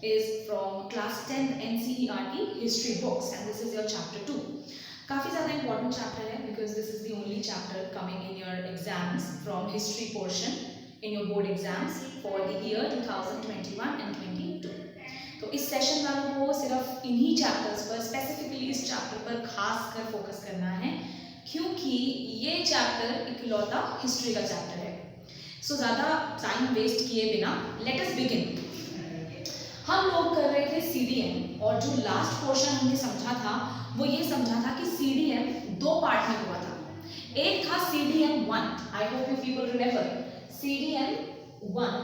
is from class 10 NCERT history books and this is your chapter 2. काफ़ी ज़्यादा important chapter है because this is the only chapter coming in your exams from history portion in your board exams for the year 2021 and 22. तो इस session वालों को सिर्फ इन्हीं chapters पर स्पेसिफिकली इस चैप्टर पर खास कर फोकस करना है क्योंकि ये चैप्टर इकलौता हिस्ट्री का चैप्टर है. सो ज़्यादा टाइम वेस्ट किए बिना लेट अस बिगिन. हम लोग कर रहे थे CDM और जो लास्ट पोर्शन हमने समझा था वो ये समझा था कि CDM दो पार्ट में हुआ था. एक था CDM 1, I hope you people remember CDM 1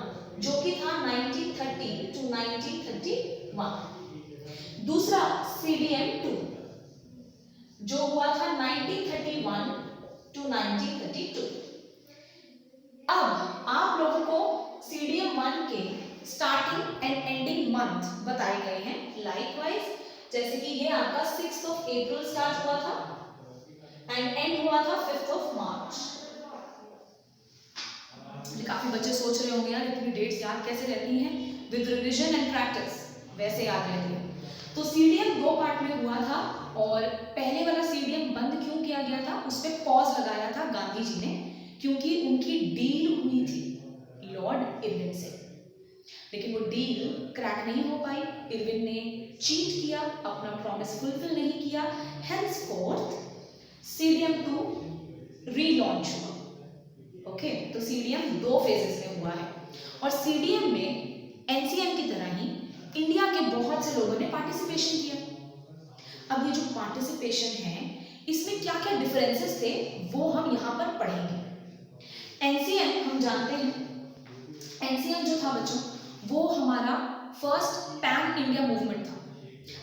जो कि था 1930 to 1931. दूसरा CDM 2 जो हुआ था 1931 to 1932. अब आप लोगों को CDM 1 के स्टार्टिंग एंड एंडिंग मंथ बताए गए हैं. लाइकवाइज जैसे कि ये आपका 6th of April स्टार्ट हुआ था एंड एंड हुआ था 5th of March. काफी बच्चे सोच रहे होंगे यार इतनी डेट्स याद कैसे रहती हैं. विद रिविजन एंड प्रैक्टिस वैसे याद रहती है. तो CDM दो पार्ट में हुआ था और पहले वाला CDM बंद क्यों किया गया था उस पर पॉज लगाया था गांधी जी ने क्योंकि उनकी डील हुई थी लॉर्ड इरविन से. लेकिन वो डील क्रैक नहीं हो पाई. इरविन ने चीट किया, अपना प्रॉमिस फुलफिल नहीं किया. हेंसफोर्थ CDM 2 रीलॉन्च हुआ. ओके, तो CDM दो फेजेस में हुआ है और CDM में NCM की तरह ही इंडिया के बहुत से लोगों ने पार्टिसिपेशन किया. अब ये जो पार्टिसिपेशन है इसमें क्या क्या डिफरेंसेस थे वो हम यहाँ पर पढ़ेंगे. NCM हम जानते हैं, NCM जो था बच्चों वो हमारा फर्स्ट पैन इंडिया मूवमेंट था.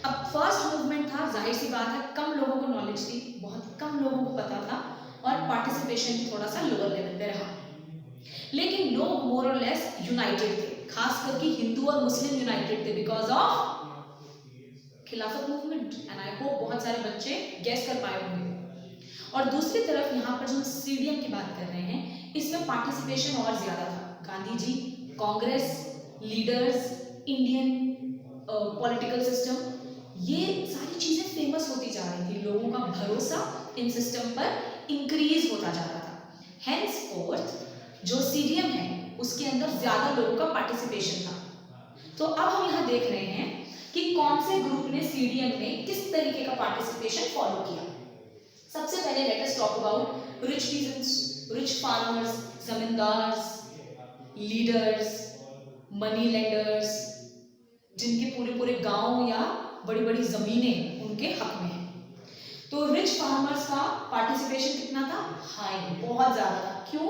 अब फर्स्ट मूवमेंट था, जाहिर सी बात है कम लोगों को नॉलेज थी, बहुत कम लोगों को पता था और पार्टिसिपेशन भी थोड़ा सा लोअर लेवल पे रहा. लेकिन लोग मोर और लेस यूनाइटेड थे, खास करके हिंदू और मुस्लिम यूनाइटेड थे बिकॉज ऑफ खिलाफत मूवमेंट. एंड आई होप बहुत सारे बच्चे गेस कर पाए होंगे. और दूसरी तरफ यहाँ पर जो CDM की बात कर रहे हैं इसमें पार्टिसिपेशन और ज्यादा था. Gandhi ji, Congress, leaders, Indian political system, ये सारी चीजें फेमस होती जा रही थी. लोगों का भरोसा इन सिस्टम पर इंक्रीज होता जा रहा था. हेंसफोर्थ जो CDM है उसके अंदर ज्यादा लोगों का पार्टिसिपेशन था. तो अब हम यहाँ देख रहे हैं कि कौन से ग्रुप ने CDM में किस तरीके का पार्टिसिपेशन फॉलो किया. सबसे पहले let us talk about rich peasants, rich farmers, zamindars, leaders, money lenders जिनके पूरे पूरे गांव या बड़ी बड़ी जमीनें उनके हक में हैं. तो रिच फार्मर्स का पार्टिसिपेशन कितना था? हाई, बहुत ज्यादा था. क्यों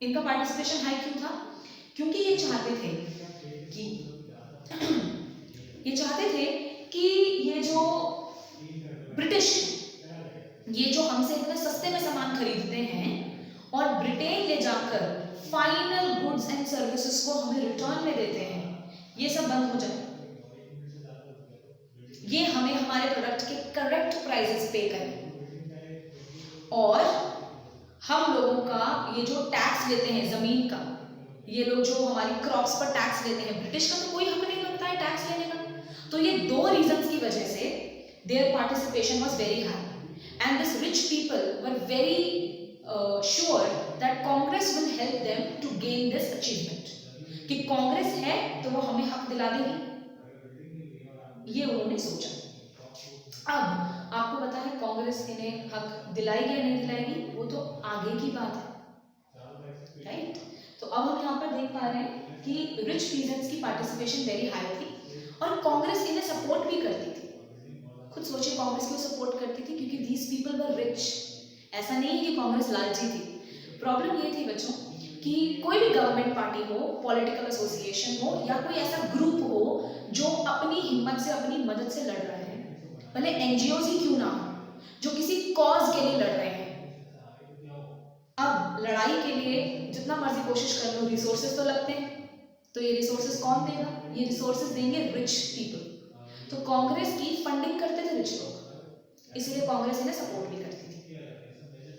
इनका पार्टिसिपेशन हाई क्यों था? क्योंकि ये चाहते थे कि ये जो ब्रिटिश, ये जो हमसे इतने सस्ते में सामान खरीदते हैं और ब्रिटेन ले जाकर फाइनल गुड्स एंड सर्विसेज को हमें रिटर्न में देते हैं, ये सब बंद हो जाए. ये हमें हमारे प्रोडक्ट के करेक्ट प्राइसेस पे करें और हम लोगों का ये जो टैक्स लेते हैं जमीन का, ये लोग जो हमारी क्रॉप्स पर टैक्स लेते हैं, ब्रिटिश का तो कोई हक नहीं बनता है टैक्स लेने का. तो ये दो रीजंस की वजह से their participation was very high. And these rich people were very sure that Congress will help them to gain this achievement. कि कांग्रेस है तो वो हमें हक दिला देगी, ये उन्होंने सोचा. अब आपको पता है कांग्रेस इन्हें हक दिलाएगी या नहीं दिलाएगी वो तो आगे की बात है, राइट. तो अब हम यहाँ पर देख पा रहे हैं कि रिच पीजेंट्स की पार्टिसिपेशन वेरी हाई थी और कांग्रेस इन्हें सपोर्ट भी करती थी. खुद सोचिए कांग्रेस क्यों सपोर्ट करती थी? क्योंकि दीज पीपल वर रिच. ऐसा नहीं है कि कांग्रेस लालची थी. प्रॉब्लम ये थी बच्चों कि कोई भी गवर्नमेंट पार्टी हो, पॉलिटिकल एसोसिएशन हो या कोई ऐसा ग्रुप हो जो अपनी हिम्मत से, अपनी मदद से लड़ रहे हैं, भले NGOs ही क्यों ना हो, जो किसी कॉज के लिए लड़ रहे हैं. अब लड़ाई के लिए जितना मर्जी कोशिश कर लो रिसोर्सेज तो लगते हैं. तो ये रिसोर्सेज कौन देगा? ये रिसोर्सेज देंगे रिच पीपल. तो कांग्रेस की फंडिंग करते थे रिच लोग, इसलिए कांग्रेस इन्हें सपोर्ट भी करती थी.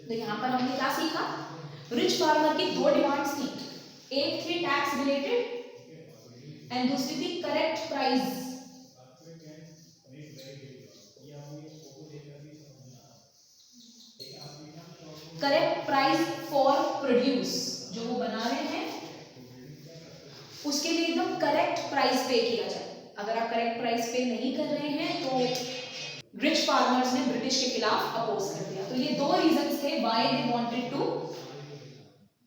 तो यहाँ पर हमने क्या सीखा? रिच फार्मर की दो डिमांड्स थी. एक थी टैक्स रिलेटेड एंड दूसरी थी correct price. Correct price for produce, जो वो बना रहे हैं उसके लिए एकदम करेक्ट प्राइस पे किया जाए। अगर आप करेक्ट प्राइस पे नहीं कर रहे हैं तो रिच फार्मर्स ने ब्रिटिश के खिलाफ अपोज कर दिया। तो ये दो रीजंस थे why they wanted to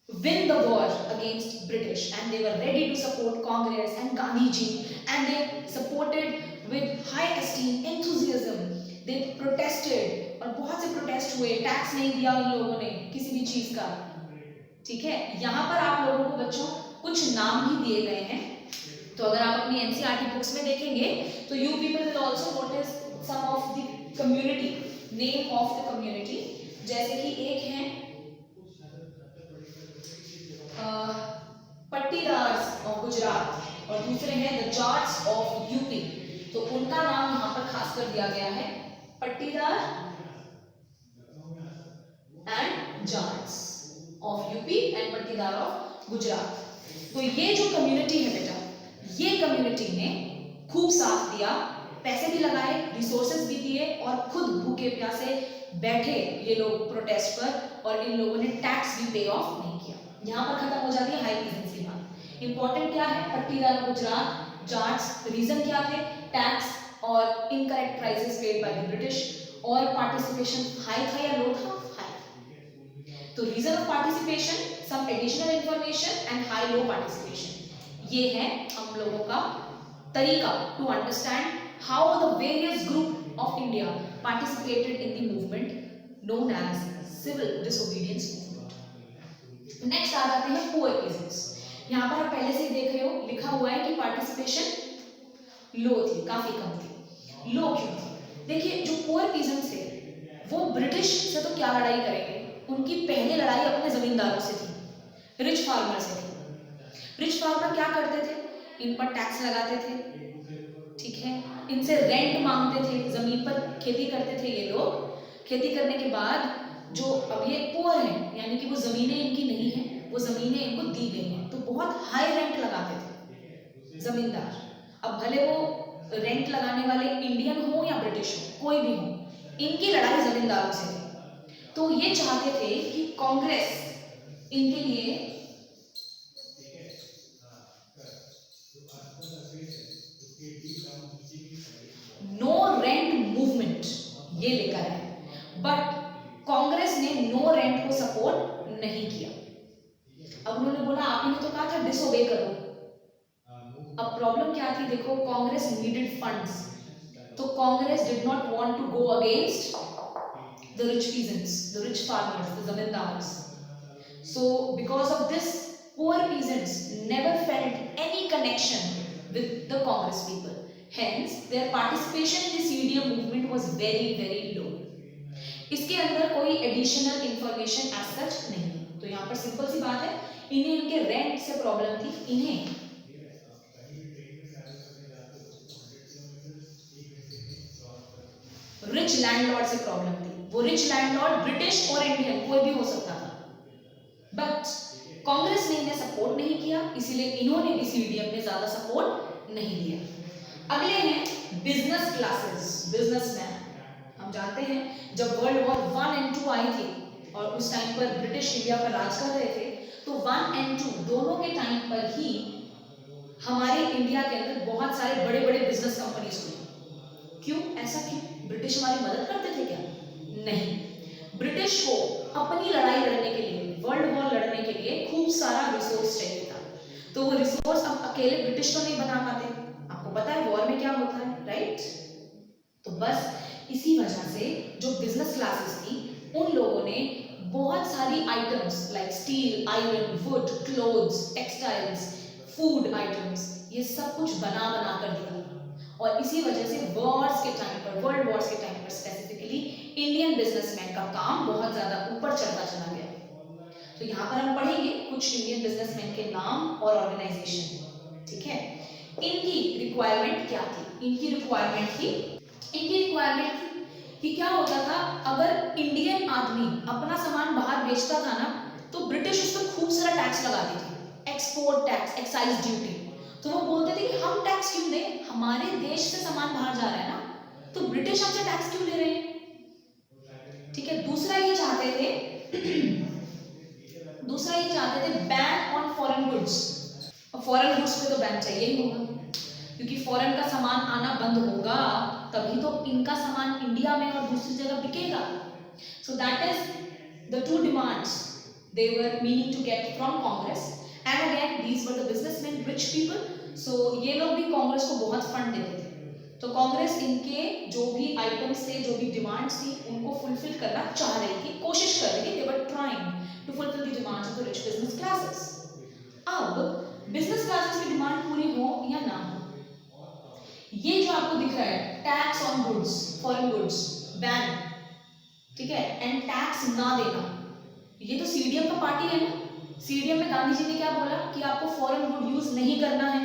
win the war against British, and they were ready to support Congress and Gandhi ji, and they supported with high esteem, enthusiasm. They protested और बहुत से प्रोटेस्ट हुए, टैक्स नहीं दिया उन लोगों ने किसी भी चीज का। ठीक है, यहाँ पर आप लोगों को बच्चों कुछ नाम भी दिए गए हैं, तो अगर आप अपनी एनसीईआरटी बुक्स में देखेंगे तो you people will also notice some of the community, name of the community, जैसे कि एक है पट्टीदार्स ऑफ गुजरात और दूसरे हैं द जाट्स ऑफ यूपी। तो उनका नाम यहाँ पर खास कर दिया गया है, पट्टीदार and Jats of UP and पट्टीदार ऑफ गुजरात। तो ये जो कम्युनिटी है बेटा, ये कम्युनिटी ने खूब साथ दिया, पैसे भी लगाए, रिसोर्सेज भी दिए और खुद भूखे प्यासे बैठे ये लोग प्रोटेस्ट पर, और इन लोगों ने टैक्स भी पे ऑफ नहीं किया। यहाँ पर खत्म हो जाती है हाई पीजेंट्स की बात। इंपॉर्टेंट क्या है, पट्टीदार गुजरात, जाट्स, रीजन क्या थे, टैक्स और incorrect prices paid by the British, और पार्टिसिपेशन हाई था या लो था, हाई। तो reason of participation, some additional information and high low participation, ये है हम लोगों का तरीका to understand how the various group of India participated in the movement known as civil disobedience movement. Next आ जाते हैं पुअर पीजेंट्स। यहाँ पर आप पहले से ही देख रहे हो, लिखा हुआ है कि पार्टिसिपेशन लो थी, काफी कम थी। लो क्यों थी? देखिए, जो पुअर पीजेंट्स थे वो ब्रिटिश से तो क्या लड़ाई करेंगे, उनकी पहली लड़ाई अपने जमींदारों से थी, रिच फार्मर से थी। रिच फार्मर क्या करते थे, इन पर टैक्स लगाते थे, ठीक है, इनसे रेंट मांगते थे, जमीन पर खेती करते थे ये लोग। खेती करने के बाद जो अब ये पुअर हैं, यानी कि वो जमीनें इनकी नहीं है, वो जमीनें इनको दी गई हैं, तो बहुत हाई रेंट लगाते थे जमींदार। अब भले वो रेंट लगाने वाले इंडियन हो या ब्रिटिश हो, कोई भी हो, इनकी लड़ाई जमींदारों से थी। तो ये चाहते थे कि कांग्रेस इनके लिए नो रेंट मूवमेंट ये लेकर है, बट कांग्रेस ने नो रेंट को सपोर्ट नहीं किया। अब उन्होंने बोला, आप ही ने तो कहा था डिसोबे करो। अब प्रॉब्लम क्या थी, देखो, कांग्रेस नीडेड फंड्स, तो Congress did not want to go against the rich peasants, the rich farmers, the zamindars. So because of this poor peasants never felt any connection with the Congress people. Hence, their participation in the CDM movement was very, very low. इसके अंदर कोई additional information as such नहीं है। तो यहाँ पर simple सी बात है, इन्हें इनके रेंट से प्रॉब्लम थी, इन्हें रिच लैंडलॉर्ड से प्रॉब्लम थी। वो रिच लैंडलॉर्ड ब्रिटिश और इंडियन कोई भी हो सकता था, बट कांग्रेस ने इन्हें सपोर्ट नहीं किया, इसीलिए इन्होंने भी सीडीएम में ज्यादा सपोर्ट नहीं दिया। अगले हैं बिजनेस क्लासेस, बिजनेसमैन। हम जानते हैं जब वर्ल्ड वॉर 1 एंड 2 आई थी और उस टाइम पर ब्रिटिश इंडिया पर राज कर रहे थे, तो 1 एंड 2 दोनों के टाइम पर ही हमारे इंडिया के अंदर बहुत सारे बड़े बड़े बिजनेस कंपनीज हुई। क्यों, ऐसा क्यों? ब्रिटिश हमारी मदद करते थे क्या? नहीं, ब्रिटिश को अपनी लड़ाई लड़ने के लिए, वर्ल्ड वॉर लड़ने के लिए खूब सारा रिसोर्स चाहिए था। तो वो रिसोर्स अब अकेले ब्रिटिश तो नहीं बना पाते, आपको पता है वॉर में क्या होता है, राइट? तो बस इसी वजह से जो बिजनेस क्लासेस थी, उन लोगों ने बहुत सारी items like steel, iron, would, clothes, textiles, food items, ये सब कुछ बना बना कर दिया। और इसी वजह से वॉर्स के टाइम पर, वर्ल्ड वॉर्स के टाइम पर स्पेसिफिकली इंडियन बिजनेसमैन का काम बहुत ज्यादा ऊपर चढ़ता चला गया। तो यहाँ पर हम पढ़ेंगे कुछ इंडियन बिजनेसमैन के नाम और ऑर्गेनाइजेशन, ठीक है? इनकी रिक्वायरमेंट क्या थी? इनकी रिक्वायरमेंट थी कि क्या होता था, अगर इंडियन आदमी अपना सामान बाहर बेचता था ना, तो ब्रिटिश उस पर खूब सारा टैक्स लगाती थी, एक्सपोर्ट टैक्स, एक्साइज ड्यूटी। तो वो बोलते थे कि हम टैक्स क्यों दें, हमारे देश से सामान बाहर जा रहा है ना, तो ब्रिटिश हमसे टैक्स क्यों ले रहे हैं। ठीक है, दूसरा ये चाहते थे बैन ऑन फॉरेन गुड्स। और फॉरेन गुड्स पे तो बैन चाहिए ही होगा, क्योंकि फॉरेन का सामान आना बंद होगा तभी तो इनका सामान इंडिया में और दूसरी जगह बिकेगा। So that is the two demands they were meaning to get from Congress, and again these were the businessmen, rich people, so ये लोग भी कांग्रेस को बहुत फंड देते थे। तो कांग्रेस इनके जो भी आइटम्स थे, जो भी डिमांड्स थी, उनको फुलफिल करना चाह रही थी, कोशिश कर रही थी। they were trying to fulfill the demands of the rich business classes। अब बिजनेस क्लासेस की डिमांड पूरी हो या ना हो, ये जो आपको दिख रहा है tax on goods, foreign goods ban, ठीक है, एंड टैक्स ना देना, ये तो सीडीएम का पार्टी है ना। सीडीएम में गांधी जी ने क्या बोला कि आपको फॉरेन गुड यूज नहीं करना है,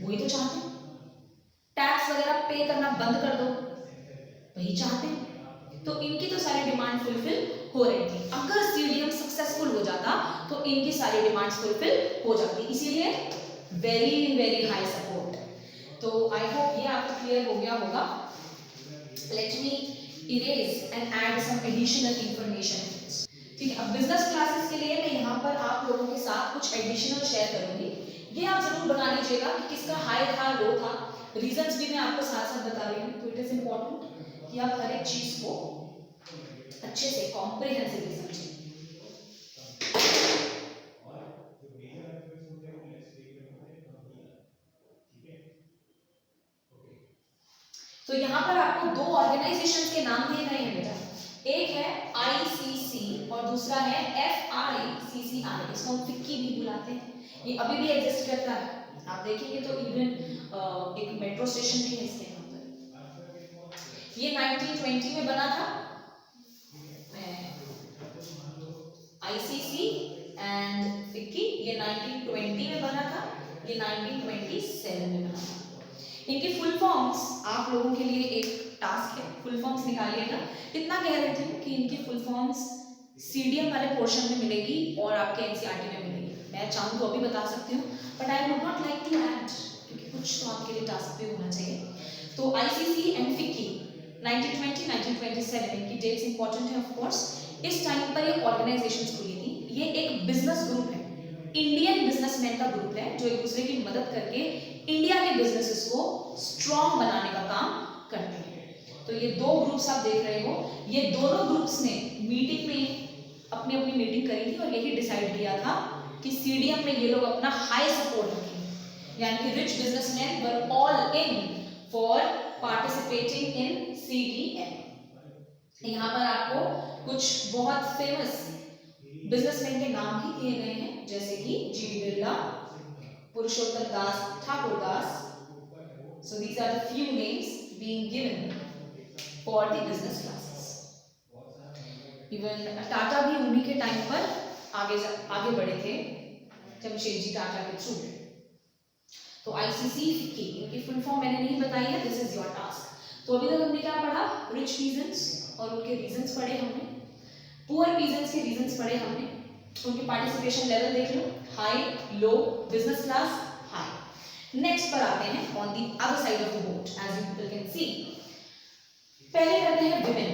वही तो चाहते हैं। टैक्स वगैरह पे करना बंद कर दो, वही चाहते हैं। तो इनकी तो सारी डिमांड फुलफिल हो रही थी। अगर सीडीएम सक्सेसफुल हो जाता तो इनकी सारी डिमांड्स फुलफिल हो जाती, इसीलिए वेरी वेरी हाई सपोर्ट। तो आई होप ये आपको क्लियर हो गया होगा। Let me erase and add some additional information. ठीक है, अब बिजनेस क्लासेस के लिए मैं यहाँ पर आप लोगों के साथ कुछ एडिशनल शेयर करूंगी। ये आप जरूर बता लीजिएगा कि किसका हाई था, लो था। रीजंस भी मैं आपको साथ साथ बता रही हूँ, तो इट इज इम्पोर्टेंट कि आप हर एक चीज को अच्छे से कॉम्प्रिहेंसिवली समझें। तो यहाँ पर आपको दो ऑर्गेनाइजेशंस के नाम दिए गए हैं बेटा, एक है आईसीसी और दूसरा है FICCI, इसको हम फिक्की भी बुलाते हैं। ये अभी भी एग्जिस्ट करता है, आप देखेंगे तो इवन एक मेट्रो स्टेशन भी है इसके नाम पर। ये 1920 में बना था, आईसीसी एंड फिक्की, ये 1920 में बना था, ये 1927 में बना था। इनकी फुल फॉर्म्स आप लोगों के लिए एक टास्क है, फुल फॉर्म्स निकालिएगा। इतना कह रही थी कि इनकी फुल फॉर्म्स सीडीएम वाले पोर्शन में मिलेगी और आपके एनसीईआरटी में मिलेगी। मैं चाहूँ तो अभी बता सकती हूँ, but I would not like to add, क्योंकि कुछ तो आपके लिए टास्क भी होना चाहिए। तो आईसीसी एंड फिक्की 1920 1927 इनकी डेट्स इंपॉर्टेंट है ऑफ कोर्स। इस टाइम पर ये ऑर्गेनाइजेशंस खुली थी। ये एक बिजनेस ग्रुप है, इंडियन बिजनेसमैन का ग्रुप है, जो एक दूसरे की मदद करके इंडिया के बिजनेसेस को स्ट्रॉन्ग बनाने का काम करते हैं। तो ये दो ग्रुप्स आप देख रहे हो, ये दोनों ग्रुप्स ने मीटिंग में अपनी अपनी मीटिंग करी थी और यही डिसाइड किया था कि सीडीएम में ये लोग अपना हाई सपोर्ट रखेंगे, यानी कि rich businessman were all in for participating in CDM. यहाँ पर आपको कुछ बहुत फेमस बिजनेसमैन के नाम भी दिए गए हैं, जैसे कि GD Birla, Purushottam Das, Thakur Das. So these are the few names being given for the business classes. Even Tata भी उन्हीं के टाइम पर आगे बढ़े थे, जमशेदजी टाटा के थ्रू। तो आईसीसी फिक्की, इनकी फुल फॉर्म मैंने नहीं बताई है, दिस इज योर टास्क। तो अभी तक हमने क्या पढ़ा, रिच पीजेंट्स और उनके रीजंस पढ़े हमने, पुअर पीजेंट्स के रीजंस पढ़े हमने, उनके पार्टिसिपेशन लेवल देख लो, high, low, business class, high. Next पर आते हैं on the other side of the boat, as you people can see. पहले करते हैं विमेन।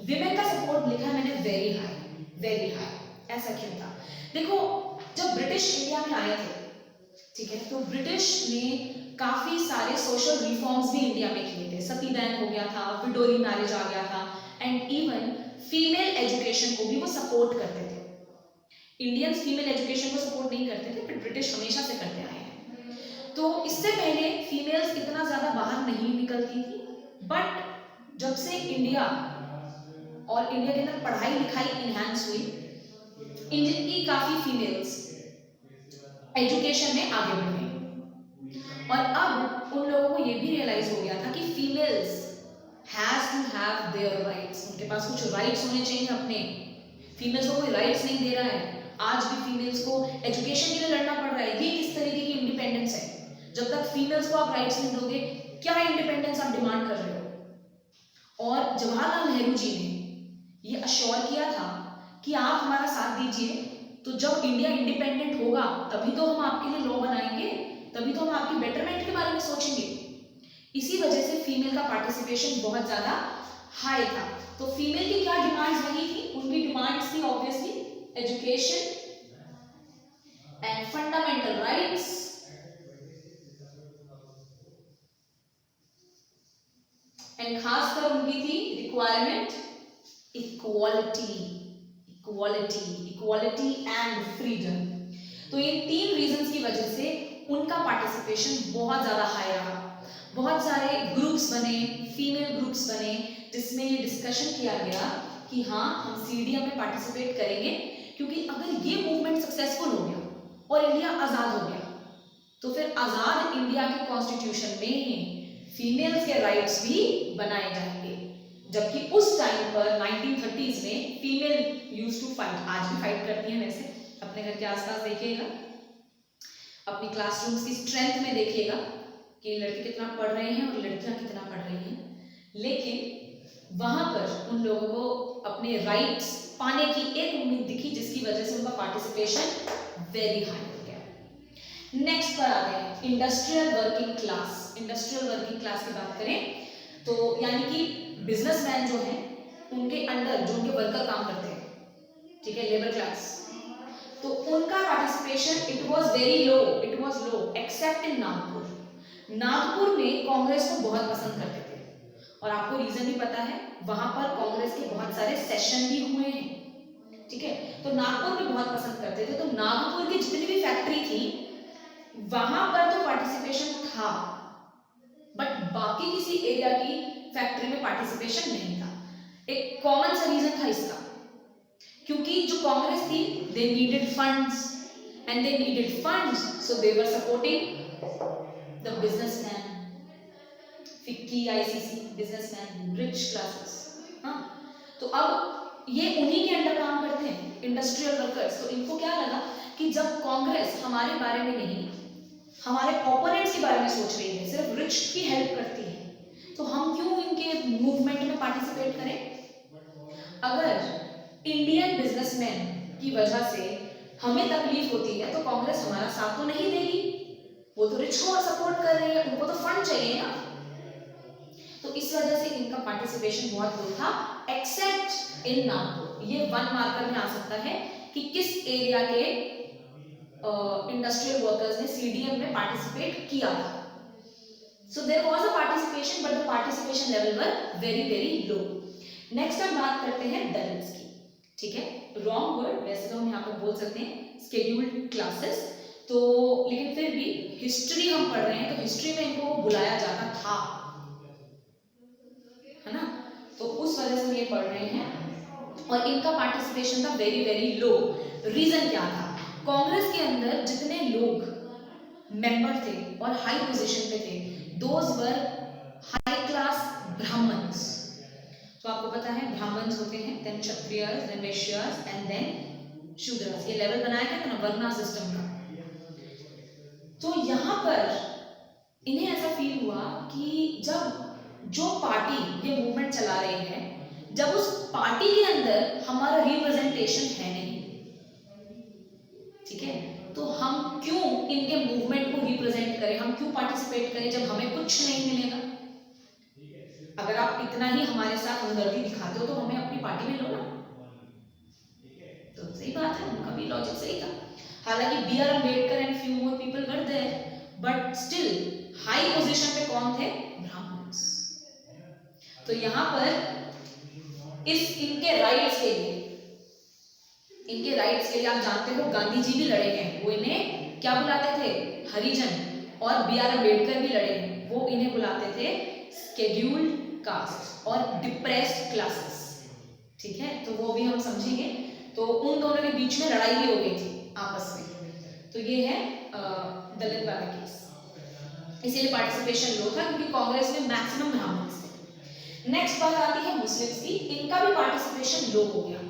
विमेन का सपोर्ट लिखा है मैंने वेरी हाई, वेरी हाई। ऐसा क्यों था, देखो जब ब्रिटिश इंडिया में आए थे, ठीक है, तो ब्रिटिश ने काफी सारे सोशल रिफॉर्म्स भी इंडिया में किए थे। सती बैन हो गया था, विडोरी मैरिज आ गया था, एंड इवन फीमेल एजुकेशन को भी वो सपोर्ट करते थे। इंडियंस फीमेल एजुकेशन को सपोर्ट नहीं करते थे, बट ब्रिटिश हमेशा से करते आए हैं। तो इससे पहले फीमेल्स इतना ज्यादा बाहर नहीं निकलती थी, बट जब से इंडिया और इंडिया के अंदर पढ़ाई लिखाई इनहैंस हुई, इंडियन की काफी फीमेल्स एजुकेशन में आगे बढ़ गई। और अब उन लोगों को ये भी रियलाइज हो गया था कि females has to have their rights, उनके पास कुछ राइट्स होने चाहिए अपने। फीमेल्स को कोई राइट्स नहीं दे रहा है, आज भी फीमेल्स को एजुकेशन के लिए लड़ना पड़ रहा है। ये किस तरीके की इंडिपेंडेंस है, जब तक फीमेल्स को आप राइट्स नहीं दोगे, क्या इंडिपेंडेंस आप डिमांड कर रहे हो। और जवाहरलाल नेहरू जी ने ये अश्योर किया था कि आप हमारा साथ दीजिए, तो जब इंडिया इंडिपेंडेंट होगा तभी तो हम आपके लिए लॉ बनाएंगे, तभी तो हम आपकी बेटरमेंट के बारे में सोचेंगे। इसी वजह से फीमेल का पार्टिसिपेशन बहुत ज्यादा हाई था। तो फीमेल की क्या डिमांड्स रही थी? उनकी डिमांड्स थी obviously education and fundamental rights and खासकर उनकी थी requirement equality, equality, equality and freedom. तो ये 3 रीजंस की वजह से उनका पार्टिसिपेशन बहुत ज्यादा हाई रहा। बहुत सारे ग्रुप्स बने, फीमेल ग्रुप्स बने, जिसमें ये डिस्कशन किया गया कि हाँ हम सीडीएम में पार्टिसिपेट करेंगे, क्योंकि अगर ये मूवमेंट सक्सेसफुल हो गया और इंडिया आजाद हो गया तो फिर आजाद इंडिया के कॉन्स्टिट्यूशन में फीमेल्स के राइट्स भी बनाए जाएंगे। जबकि उस टाइम पर 1930s में फीमेल यूज्ड टू फाइट, आज भी फाइट करती हैं वैसे, अपने घर के आसपास देखिएगा, अपनी क्लासरूम्स की स्ट्रेंथ में देखिएगा कि लड़के कितना पढ़ रहे हैं और लड़कियां कितना पढ़ रही हैं, लेकिन वहां पर उन लोगों को अपने राइट्स पाने की एक उम्मीद दिखी, जिसकी वजह से उनका पार्टिसिपेशन वेरी हाई हो गया। नेक्स्ट पर आते हैं industrial working class. Industrial working class की बात करें तो यानी कि बिजनेसमैन जो हैं उनके अंडर जो उनके वर्कर काम करते हैं, ठीक है, लेबर क्लास, तो उनका participation it was very low, it was low accept इन नागपुर। नागपुर में कांग्रेस को बहुत पसंद करते थे और आपको रीजन भी पता है, वहां पर कांग्रेस के बहुत सारे सेशन भी हुए हैं, ठीक है, तो नागपुर में बहुत पसंद करते थे। तो नागपुर की जितनी भी फैक्ट्री थी वहां पर तो पार्टिसिपेशन था, बट बाकी किसी एरिया की फैक्ट्री में पार्टिसिपेशन नहीं था। एक कॉमन सा रीजन था इसका, क्योंकि जो कांग्रेस थी they needed funds and they needed funds, so they were supporting the businessman, FICCI, ICC, businessman, rich classes. हाँ, तो अब ये उन्हीं के अंडर काम करते हैं, इंडस्ट्रियल वर्कर्स। तो इनको क्या लगा कि जब कांग्रेस हमारे बारे में नहीं, हमारे ओपोनेंट्स के बारे में सोच रही है, सिर्फ रिच की हेल्प करती है, तो हम क्यों इनके मूवमेंट में पार्टिसिपेट करें? अगर इंडियन बिजनेसमैन की वजह से हमें तकलीफ होती है तो कांग्रेस हमारा साथ तो नहीं देगी, वो तो रिच को सपोर्ट कर रही है, उनको तो फंड चाहिए ना। तो इस वजह से इनका पार्टिसिपेशन बहुत लो था, एक्सेप्ट इन नागपुर। ये 1 मार्कर में आ सकता है कि किस एरिया के इंडस्ट्रियल वर्कर्स ने सीडीएम में पार्टिसिपेट किया था। So there was a participation but the participation level were very very low. Next हम बात करते हैं दलित्स की, ठीक है, रॉन्ग वर्ड, वैसे तो हम यहाँ पर बोल सकते हैं स्केड्यूल्ड क्लासेस, तो लेकिन फिर भी हिस्ट्री हम पढ़ रहे हैं तो हिस्ट्री में इनको बुलाया जाता था, है ना, तो उस वजह से ये पढ़ रहे हैं और इनका पार्टिसिपेशन था वेरी वेरी लो। रीजन क्या था? कांग्रेस के अंदर जितने लोग मेंबर थे और हाई पोजीशन पे थे, those were high class Brahmins. तो आपको पता है ब्राह्मण्स होते हैं, then Kshatriyas, then Vaishyas and then Shudras. ये लेवल बनाया गया था ना वर्ना सिस्टम का। तो यहाँ पर इन्हें ऐसा फील हुआ कि जब जो पार्टी ये मूवमेंट चला रही है, जब उस पार्टी के अंदर हमारा रिप्रेजेंटेशन है नहीं, ठीक है, तो हम क्यों इनके मूवमेंट को रिप्रेजेंट करें, हम क्यों पार्टिसिपेट करें जब हमें कुछ नहीं मिलेगा। अगर आप इतना ही हमारे साथ हमदर्दी दिखाते हो तो हमें अपनी पार्टी में लो ना। तो सही बात है, उनका भी लॉजिक सही था। हालांकि B R Ambedkar and few more people were there, but still high position पे कौन थे? ब्राह्मण्स। तो यहाँ पर इनके राइट्स के लिए, इनके राइट्स के लिए आप जानते हो गांधी जी भी लड़े हैं, वो इन्हें क्या बुलाते थे? हरिजन। और बी आर अम्बेडकर भी लड़े हैं, वो इन्हें बुलाते थे स्केड्यूल्ड कास्ट और डिप्रेस्ड क्लासेस, ठीक है, तो वो भी हम समझेंगे। तो उन दोनों के बीच में लड़ाई भी हो गई थी आपस में। तो ये है दलित वाला केस, इसीलिए पार्टिसिपेशन लो था क्योंकि कांग्रेस में मैक्सिमम ब्राह्मण्स थे। नेक्स्ट बात आती है मुस्लिम्स की, इनका भी पार्टिसिपेशन लो हो गया।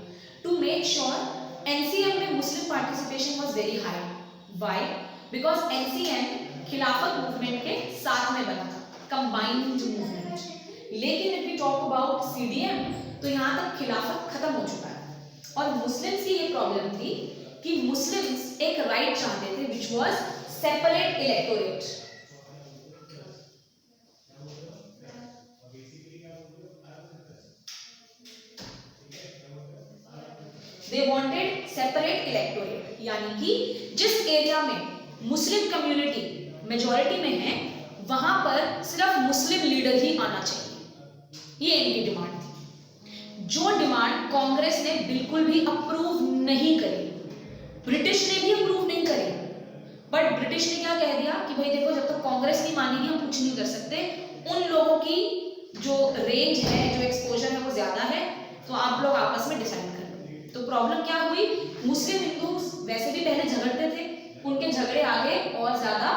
टू मेक श्योर एनसीएम में Muslim participation was very high. Why? Because NCM Khilafat movement के साथ में बना था, कंबाइंड मूवमेंट। लेकिन if we talk about CDM तो यहाँ तक खिलाफत खत्म हो चुका है और मुस्लिम्स की ये प्रॉब्लम थी कि मुस्लिम्स एक राइट चाहते थे which was separate electorate. They wanted separate electorate, यानी कि जिस एरिया में मुस्लिम कम्युनिटी मेजॉरिटी में है वहां पर सिर्फ मुस्लिम लीडर ही आना चाहिए, ये इनकी डिमांड थी, जो डिमांड कांग्रेस ने बिल्कुल भी अप्रूव नहीं करी, ब्रिटिश ने भी अप्रूव नहीं करी। बट ब्रिटिश ने क्या कह दिया कि भाई देखो, जब तक कांग्रेस नहीं मानेगी हम कुछ नहीं कर सकते, उन लोगों की जो रेंज है, जो एक्सपोजर है वो ज्यादा है, तो आप लोग आपस में डिसाइड कर लो। तो प्रॉब्लम क्या हुई, मुस्लिम हिंदू वैसे भी पहले झगड़ते थे, उनके झगड़े आगे और ज्यादा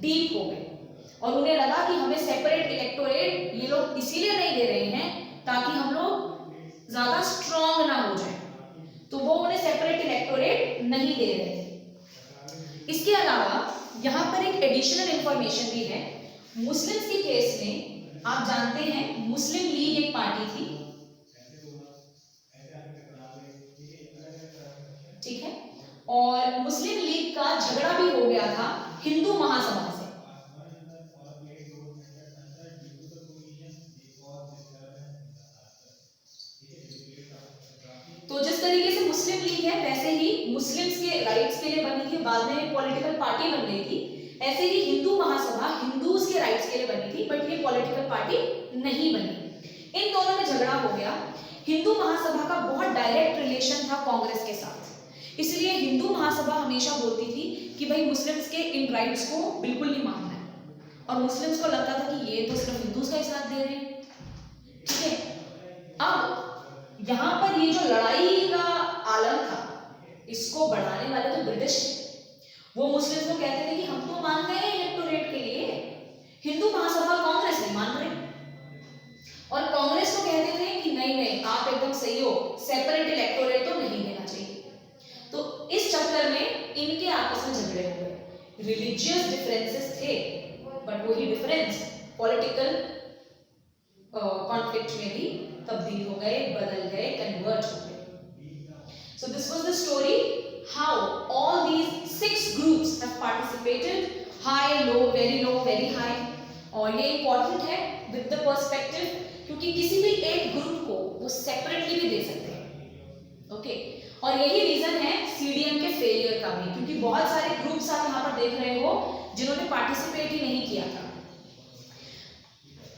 डीप हो गए और उन्हें लगा कि हमें सेपरेट इलेक्टोरेट ये लोग इसीलिए नहीं दे रहे हैं ताकि हम लोग ज्यादा स्ट्रॉन्ग ना हो जाए, तो वो उन्हें सेपरेट इलेक्टोरेट नहीं दे रहे थे। इसके अलावा यहाँ पर एक एडिशनल इंफॉर्मेशन भी है। मुस्लिम्स के केस में आप जानते हैं मुस्लिम लीग एक पार्टी थी, ठीक है, और मुस्लिम लीग का झगड़ा भी हो गया था हिंदू महासभा से। तो जिस तरीके से मुस्लिम लीग है वैसे ही मुस्लिम्स के राइट्स के लिए बनी थी, बाद में पॉलिटिकल पार्टी बन गई थी, ऐसे ही हिंदू महासभा हिंदूज के राइट्स के लिए बनी थी, बट ये पॉलिटिकल पार्टी नहीं बनी। इन दोनों में झगड़ा हो गया। हिंदू महासभा का बहुत डायरेक्ट रिलेशन था कांग्रेस के साथ, इसलिए हिंदू महासभा हमेशा बोलती थी कि भाई मुस्लिम्स के इन राइट्स को बिल्कुल नहीं मानना है, और मुस्लिम्स को लगता था कि ये तो सिर्फ हिंदूज का ही साथ दे रहे हैं, ठीक है। अब यहाँ पर ये जो लड़ाई का आलम था, इसको बढ़ाने वाले तो ब्रिटिश थे। वो मुस्लिम्स को कहते थे कि हम तो मान गए हैं इलेक्टोरेट के लिए, हिंदू महासभा कांग्रेस नहीं मान रहे, और कांग्रेस को कहते थे कि नहीं नहीं आप एकदम सही हो, सेपरेट इलेक्टोरेट तो नहीं देना चाहिए। तो इस चक्कर में इनके आपस में झगड़े हो गए। रिलीजियस डिफरेंसेस थे, बट वही डिफरेंस पॉलिटिकल कॉन्फ्लिक्ट में भी तब्दील हो गए, बदल गए, कन्वर्ट हो गए। So this was the story how all these 6 groups have participated, high, low, very high। और ये important है with the perspective, क्योंकि किसी भी एक ग्रुप को वो सेपरेटली भी दे सकते हैं, ओके। और यही रीजन है सीडीएम के फेलियर का भी, क्योंकि बहुत सारे ग्रुप्स आप यहाँ पर देख रहे हो जिन्होंने पार्टिसिपेट ही नहीं किया था।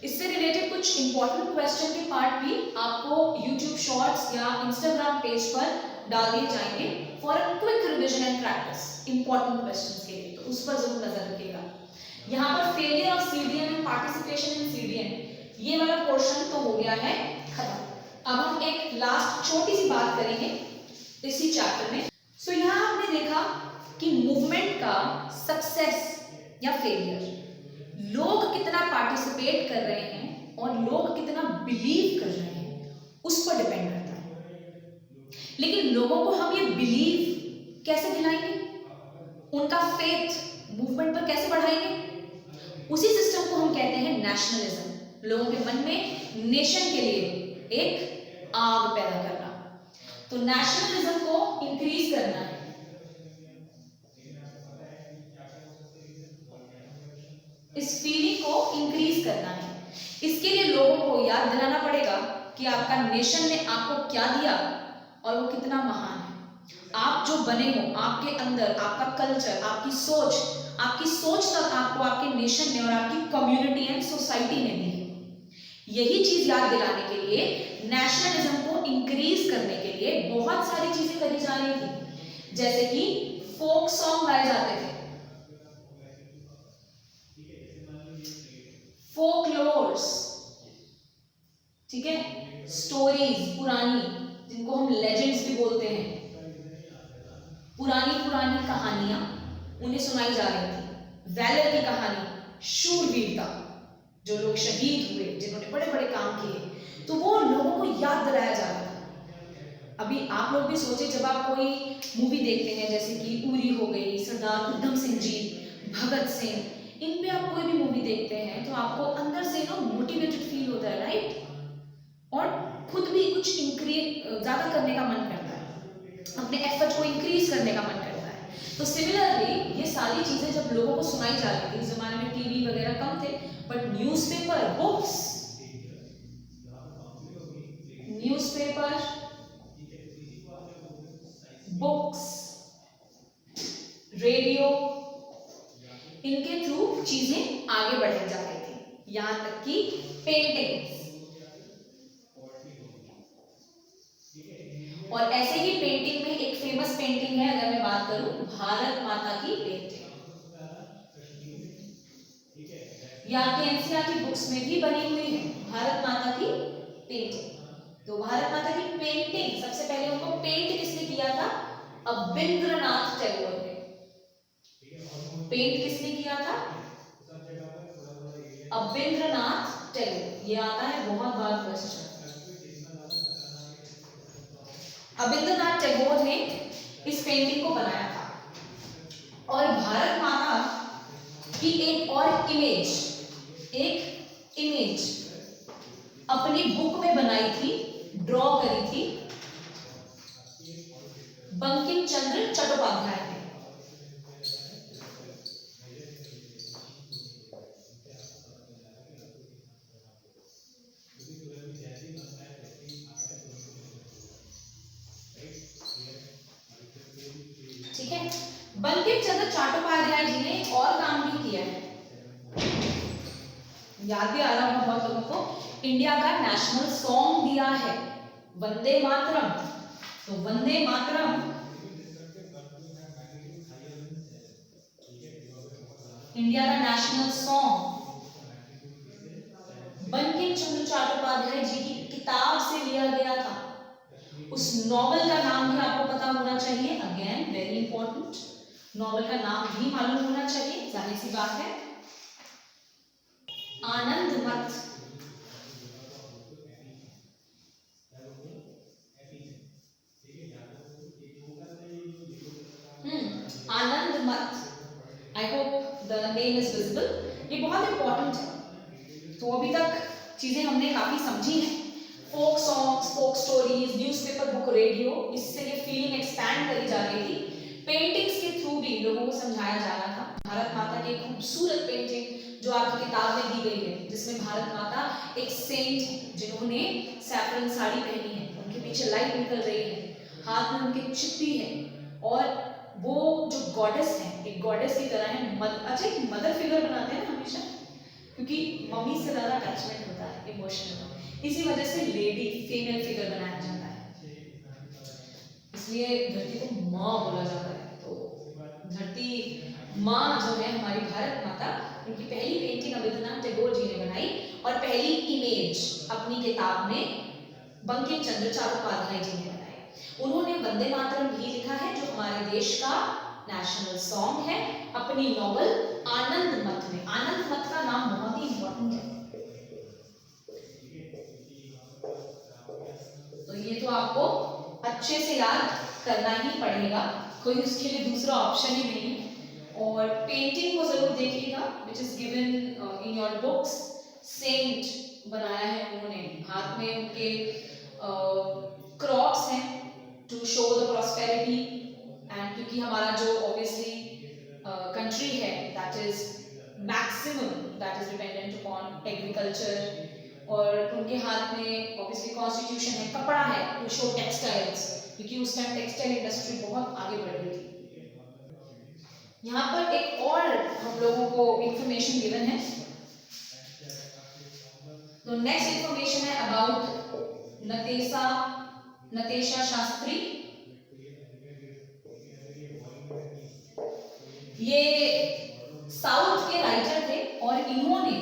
इससे रिलेटेड कुछ इंपॉर्टेंट क्वेश्चन के पार्ट भी आपको YouTube शॉर्ट्स या Instagram पेज पर डाल दिए जाएंगे for a quick revision and practice, important questions के लिए, तो उस पर जरूर नजर रखिएगा। यहाँ पर failure of CDM and participation in CDM, ये वाला पोर्शन तो हो गया है खत्म। अब हम एक लास्ट छोटी सी बात करेंगे इसी चैप्टर में। सो यहाँ हमने देखा कि मूवमेंट का सक्सेस या फेलियर, लोग कितना पार्टिसिपेट कर रहे हैं और लोग कितना बिलीव कर रहे हैं उस पर डिपेंड करता है। लेकिन लोगों को हम ये बिलीव कैसे दिलाएंगे, उनका फेथ मूवमेंट पर कैसे बढ़ाएंगे, उसी सिस्टम को हम कहते हैं नेशनलिज्म। लोगों के मन में नेशन के लिए एक आग पैदा करना, तो नेशनलिज्म को इंक्रीज करना है। इस फीलिंग को इंक्रीज करना है। इसके लिए लोगों को याद दिलाना पड़ेगा कि आपका नेशन ने आपको क्या दिया और वो कितना महान है। आप जो बने हो, आपके अंदर आपका कल्चर, आपकी सोच तक आपको आपके नेशन ने और आपकी कम्युनिटी एंड सोसाइटी ने दी है। यही चीज याद दिलाने के लिए, नेशनलिज्म को इंक्रीज करने के लिए बहुत सारी चीजें करी जा रही थी, जैसे कि फोक सॉन्ग गाए जाते थे, फोकलोर्स, ठीक है, स्टोरीज पुरानी, जिनको हम लेजेंड्स भी बोलते हैं, पुरानी कहानियां उन्हें सुनाई जा रही थी। वैलर की कहानी, शूरवीरता, जो लोग शहीद हुए, जिन्होंने बड़े बड़े काम किए, तो वो लोगों को याद दिलाया जा रहा था। अभी आप लोग भी सोचे, जब आप कोई मूवी देखते हैं जैसे कि उरी हो गई, सरदार उधम सिंह जी, भगत सिंह, इन पे आप कोई भी मूवी देखते हैं तो आपको अंदर से मोटिवेटेड फील होता है, राइट, और खुद भी कुछ ज्यादा करने का मन करता है, अपने एफर्ट को इंक्रीज करने का मन करता है। तो सिमिलरली ये सारी चीजें जब लोगों को सुनाई जा रही थी, इस जमाने में टीवी वगैरह कम थे, बट न्यूज़पेपर, बुक्स, रेडियो, इनके थ्रू चीजें आगे बढ़ाई जा रही थी, यहां तक कि पेंटिंग्स। और ऐसे ही पेंटिंग में एक फेमस पेंटिंग है, अगर मैं बात करूं भारत माता की पेंटिंग, ये आपके एनसीईआरटी बुक्स में भी बनी हुई है, भारत माता की पेंटिंग। तो भारत माता की पेंटिंग सबसे पहले उनको पेंट किसने किया था? अबिंद्रनाथ टैगोर ने। पेंट किसने किया था? अबिंद्रनाथ टैगोर। ये आता है बहुत बार क्वेश्चन। अबिंद्रनाथ टैगोर ने इस पेंटिंग को बनाया था। और भारत माता की एक और इमेज अपनी बुक में बनाई थी, ड्रॉ करी थी बंकिम चंद्र चट्टोपाध्याय ने। ठीक है, बंकिम चंद्र चट्टोपाध्याय जी ने एक और काम भी किया है, याद भी आ रहा होगा बहुत लोगों को, इंडिया का नेशनल सॉन्ग दिया है, वंदे मातरम। तो वंदे मातरम इंडिया का नेशनल सॉन्ग बंकिम चंद्र चट्टोपाध्याय जी की किताब से लिया गया था। उस नॉवेल का नाम भी आपको पता होना चाहिए, अगेन वेरी इंपॉर्टेंट, नॉवेल का नाम भी मालूम होना चाहिए, जाहिर सी बात है, आनंद मठ। आनंद मठ, I hope the name is visible. ये बहुत इंपॉर्टेंट है। तो अभी तक चीजें हमने काफी समझी हैं, folk songs, folk stories, newspaper, book, radio, इससे ये फीलिंग एक्सपैंड करी जा रही थी। पेंटिंग्स के थ्रू भी लोगों को समझाया जा रहा था। भारत माता की एक खूबसूरत पेंटिंग जो आपकी किताब में दी गई है, जिसमें भारत माता एक सेंट है जिन्होंने सैफरन साड़ी पहनी है, उनके पीछे लाइट निकल रही है, हाथ में उनके चिप्पी है, और वो जो गॉडेस है, एक गॉडेस की तरह है। अच्छा, एक मदर फिगर बनाते हैं ना हमेशा, क्योंकि मम्मी से ज्यादा अटैचमेंट होता है, इमोशनल, इसी वजह से लेडी, फीमेल फिगर बनाया जाता है, इसलिए धरती को माँ बोला जाता है। तो धरती माँ जो है हमारी भारत माता, उनकी पहली पेंटिंग अबिंद्रनाथ टैगोर जी ने बनाई, और पहली इमेज अपनी किताब में बंकिम चंद्र चट्टोपाध्याय जी ने बनाई। उन्होंने वंदे मातरम भी लिखा है, जो हमारे देश का नेशनल सॉन्ग है, अपनी नॉवल आनंद मठ में। आनंद मठ का नाम बहुत ही इंपॉर्टेंट है, तो ये तो आपको अच्छे से याद करना ही पड़ेगा, कोई उसके लिए दूसरा ऑप्शन ही नहीं है। और पेंटिंग को जरूर देखिएगा, which is given in your books. Saint बनाया है उन्होंने, हाथ में उनके क्रॉप्स हैं to show the prosperity, and क्योंकि हमारा जो ऑब्वियसली कंट्री है that is maximum that is dependent upon agriculture, और उनके हाथ में ऑब्वियसली कॉन्स्टिट्यूशन है, कपड़ा है टू शो टेक्सटाइल्स, क्योंकि उस टाइम टेक्सटाइल इंडस्ट्री बहुत आगे बढ़ रही थी। यहाँ पर एक और हम लोगों को इंफॉर्मेशन गिवन है, तो नेक्स्ट इंफॉर्मेशन है अबाउट नतेशा शास्त्री। ये साउथ के राइटर थे, और इन्होंने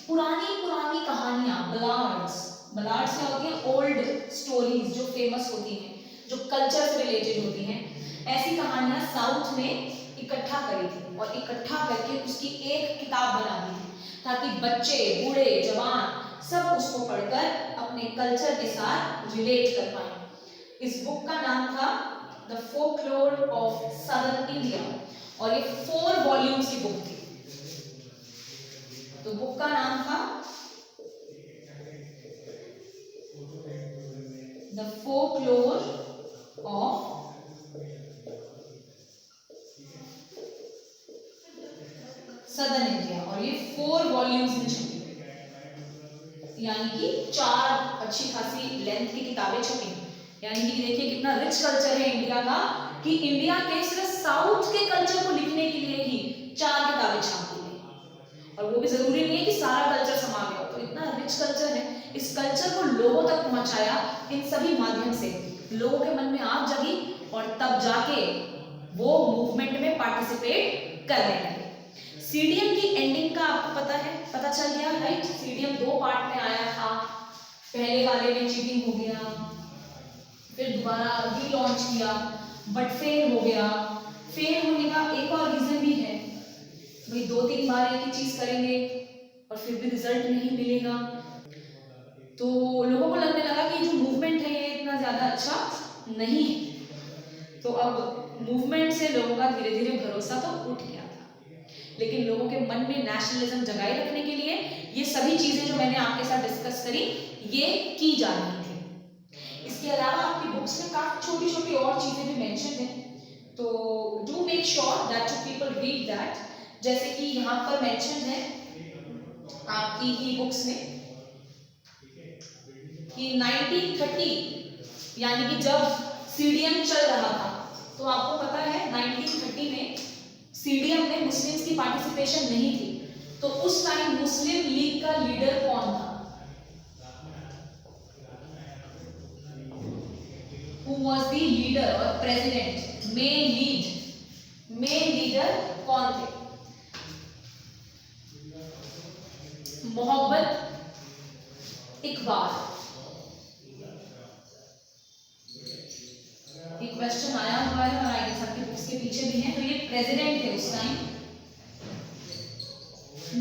पुरानी पुरानी कहानियां, बलाड्स क्या होती हैं? ओल्ड स्टोरीज जो फेमस होती हैं, जो कल्चर से रिलेटेड होती हैं, ऐसी कहानियां साउथ में इकट्ठा करी थी, और इकट्ठा करके उसकी एक किताब बना दी थी, ताकि बच्चे, बूढ़े, जवान सब उसको पढ़कर अपने कल्चर के साथ रिलेट कर पाए। इस बुक का नाम था the folklore of southern India, और ये 4 वॉल्यूम्स की बुक थी। तो बुक का नाम था the folklore of southern India, और ये 4 वॉल्यूम्स में छपी, यानी कि 4 अच्छी खासी लेंथ की किताबें छपी। यानी कि देखिए कितना रिच कल्चर है इंडिया का, कि इंडिया के सिर्फ साउथ के कल्चर को लिखने के लिए ही 4 किताबें छाप दी गई, और वो भी जरूरी नहीं है कि सारा कल्चर समा गया, तो इतना रिच कल्चर है। इस कल्चर को लोगों तक पहुंचाया इन सभी माध्यम से, लोगों के मन में आग जगी और तब जाके वो मूवमेंट में पार्टिसिपेट करने लगे। सीडीएम की एंडिंग का आपको पता चल गया, राइट? सीडीएम 2 पार्ट में आया था, पहले वाले में चीटिंग हो गया, फिर दोबारा रीलॉन्च किया बट फेल हो गया। फेल होने का एक और रीजन भी है, भाई 2-3 बार एक ही चीज करेंगे और फिर भी रिजल्ट नहीं मिलेगा, तो लोगों को लगने लगा कि जो मूवमेंट है ये इतना ज्यादा अच्छा नहीं है। तो अब मूवमेंट से लोगों का धीरे धीरे भरोसा तो उठ गया था, लेकिन लोगों के मन में नेशनलिज्म जगाए रखने के लिए ये सभी चीजें जो मैंने आपके साथ डिस्कस करी ये की जा रही थी। इसके अलावा आपकी बुक्स में काफी छोटी छोटी और चीजें भी मेंशन है, तो do make sure that you people read that. जैसे कि यहाँ पर मेंशन है आपकी ही बुक्स में कि 1930 यानी कि जब सीडीएम चल रहा था, तो आपको पता है 1930 में सीडीएम में मुस्लिम्स की पार्टिसिपेशन नहीं थी, तो उस टाइम मुस्लिम लीग का लीडर कौन था? Who was the leader or president? Main leader कौन थे? मोहब्बत इकबाल। ये क्वेश्चन आया हुआ है और आई गेस आपकी बुक्स के पीछे भी है, तो ये प्रेसिडेंट थे उस टाइम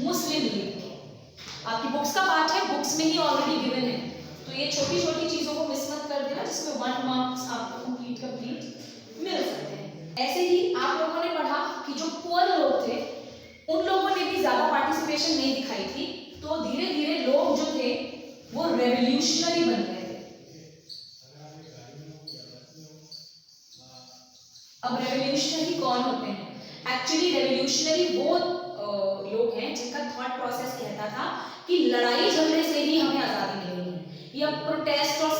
मुस्लिम लीग के। आपकी बुक्स का पार्ट है, बुक्स में ही ऑलरेडी गिवन है, तो ये छोटी छोटी चीजों को मिस मत कर देना, जिसमें 1 मार्क्स आपको कंप्लीट मिल सकते हैं। ऐसे ही आप लोगों ने पढ़ा कि जो पुअर लोग थे उन लोगों ने भी ज्यादा पार्टिसिपेशन नहीं दिखाई थी, तो धीरे धीरे लोग जो थे वो रेवोल्यूशनरी बन गए थे। अब रेवोल्यूशनरी कौन होते हैं? एक्चुअली रेवोल्यूशनरी वो लोग हैं जिनका थॉट प्रोसेस कहता था कि लड़ाई झगड़े से ही हमें आजादी मिलेगी, या प्रोटेस्ट और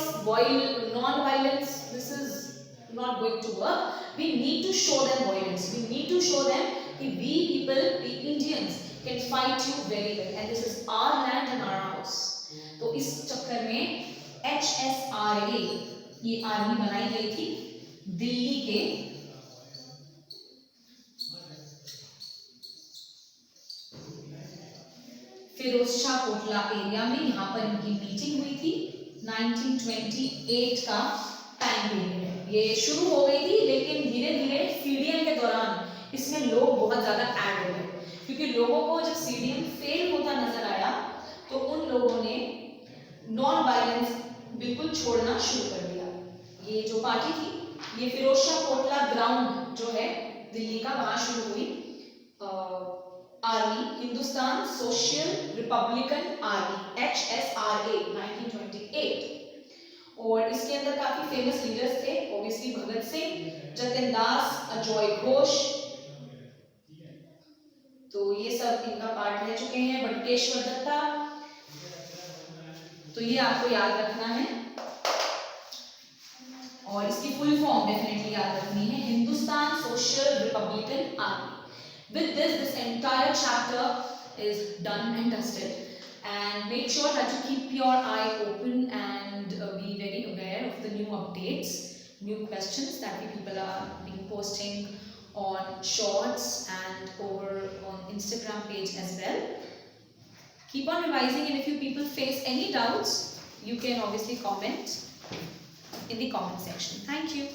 non violence, this is not going to work. We need to show them violence, we need to show them कि we people, we Indians can fight you very well and this is our land and our house. तो इस चक्कर में HSRA ये army बनाई गई थी दिल्ली के फिरोज शाह कोटला एरिया में। यहाँ पर इनकी मीटिंग हुई थी। 1928 का टाइम पीरियड है, ये शुरू हो गई थी, लेकिन धीरे धीरे सीडीएम के दौरान इसमें लोग बहुत ज्यादा ऐड हो गए, क्योंकि लोगों को जब सीडीएम फेल होता नजर आया तो उन लोगों ने नॉन वायलेंस बिल्कुल छोड़ना शुरू कर दिया। ये जो पार्टी थी ये फिरोज शाह कोटला ग्राउंड जो है दिल्ली का, वहां शुरू हुई। Army, Hindustan social Republican army, HSRA 1928, और इसके अंदर काफी फेमस लीडर्स थे, ओबियसली भगत सिंह, जतिन दास, अजय घोष, तो ये सब इनका पार्ट ले चुके हैं। बटुकेश्वर दत्ता, तो ये आपको याद रखना है, और इसकी फुल फॉर्म डेफिनेटली याद रखनी है, Hindustan social Republican army. With this entire chapter is done and dusted, and make sure that you keep your eye open and be very aware of the new updates, new questions that we people are being posting on shorts and over on Instagram page as well. Keep on revising, and if you people face any doubts, you can obviously comment in the comment section. Thank you.